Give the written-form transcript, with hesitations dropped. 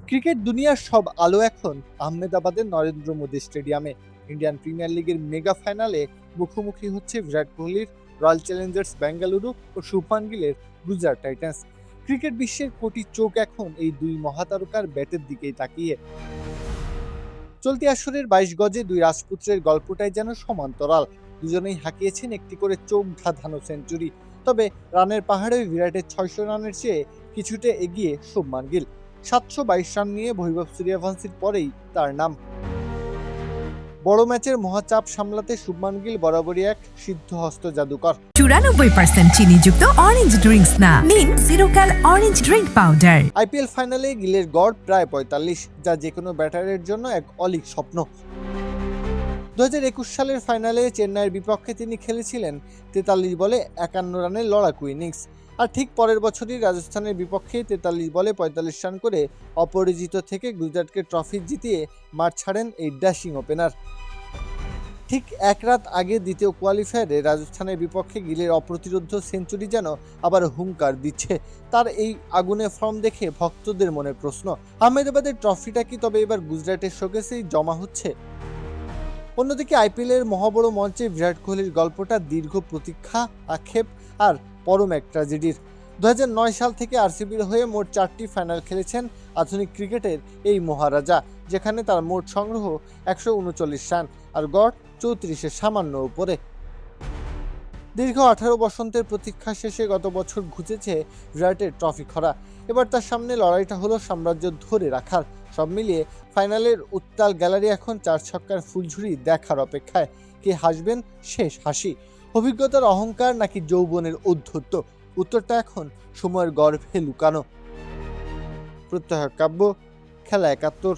Cricket দুনিয়ার সব আলো এখন আহমেদাবাদের নরেন্দ্র মোদী স্টেডিয়ামে। ইন্ডিয়ান প্রিমিয়ার লিগের মেগা ফাইনালে মুখোমুখি হচ্ছে বিরাট কোহলির রয়্যাল চ্যালেঞ্জার্স বেঙ্গালুরু ও শুভমান গিলের গুজরাট টাইটান্স। ক্রিকেট বিশ্বের কোটি চোখ এখন এই দুই মহাতারকার ব্যাটের দিকেই তাকিয়ে। চলতি আসরের ২২ গজে দুই রাজপুত্রের গল্পটাই যেন সমান্তরাল। দুজনেই হাঁকিয়েছেন একটি করে চোখ ধাঁধানো সেঞ্চুরি। তবে রানের পাহাড়ে বিরাটের ৬০০ রানের চেয়ে কিছুটা এগিয়ে শুভমান গিল। ৭২২ রান নিয়ে বৈভব সূর্যবংশীর পরেই তার নাম। বড় ম্যাচের মহাচাপ সামলাতে শুভমান গিল বরাবরই এক সিদ্ধহস্ত জাদুকর। ৯৪% চিনিযুক্ত অরেঞ্জ ড্রিঙ্কস না, নিন জিরো ক্যাল অরেঞ্জ ড্রিঙ্ক পাউডার। আইপিএল ফাইনালে গিলের গড় প্রায় ৪৫, যা যেকোনো ব্যাটারের জন্য এক অলীক স্বপ্ন। ২০২১ সালের ফাইনালে চেন্নাইয়ের বিপক্ষে তিনি খেলেছিলেন ৪৩ বলে ৫১ রানের লড়াকু ইনিংস। আর ঠিক পরের বছরই রাজস্থানের বিপক্ষে ৪৩ বলে ৪৫ রান করে অপরাজিত থেকে গুজরাটকে ট্রফি জিতিয়ে মাঠ ছাড়েন এই ড্যাশিং ওপেনার। ঠিক এক রাত আগে দ্বিতীয় কোয়ালিফায়ারে রাজস্থানের বিপক্ষে গিলের অপ্রতিরোধ্য সেঞ্চুরি যেন আবার হুঙ্কার দিচ্ছে। তার এই আগুনে ফর্ম দেখে ভক্তদের মনে প্রশ্ন, আহমেদাবাদের ট্রফিটা কি তবে এবার গুজরাটের শোকেসেই জমা হচ্ছে? অন্যদিকে আইপিএলের মহাবড় মঞ্চে বিরাট কোহলির গল্পটা দীর্ঘ প্রতীক্ষা, আক্ষেপ আর পরম এক ট্র্যাজেডির। ২০০৯ সাল থেকে আরসিবির হয়ে মোট ৪টি ফাইনাল খেলেছেন আধুনিক ক্রিকেটের এই মহারাজা, যেখানে তার মোট সংগ্রহ ১৩৯ রান আর গড় ৩৪-এর সামান্য উপরে। দীর্ঘ ১৮ বসন্তের প্রতীক্ষা শেষে গত বছর ঘুচেছে বিরাটের ট্রফি খরা। এবার তার সামনে লড়াইটা হলো সাম্রাজ্য ধরে রাখার। সব মিলিয়ে ফাইনালের উত্তাল গ্যালারি এখন ৪ ছক্কার ফুলঝুরি দেখার অপেক্ষায়। কে হাসবেন শেষ হাসি, অভিজ্ঞতার অহংকার নাকি যৌবনের ঔদ্ধত্য? উত্তরটা এখন সময়ের গর্ভে লুকানো। প্রত্যহ কাব্য, খেলা ৭১।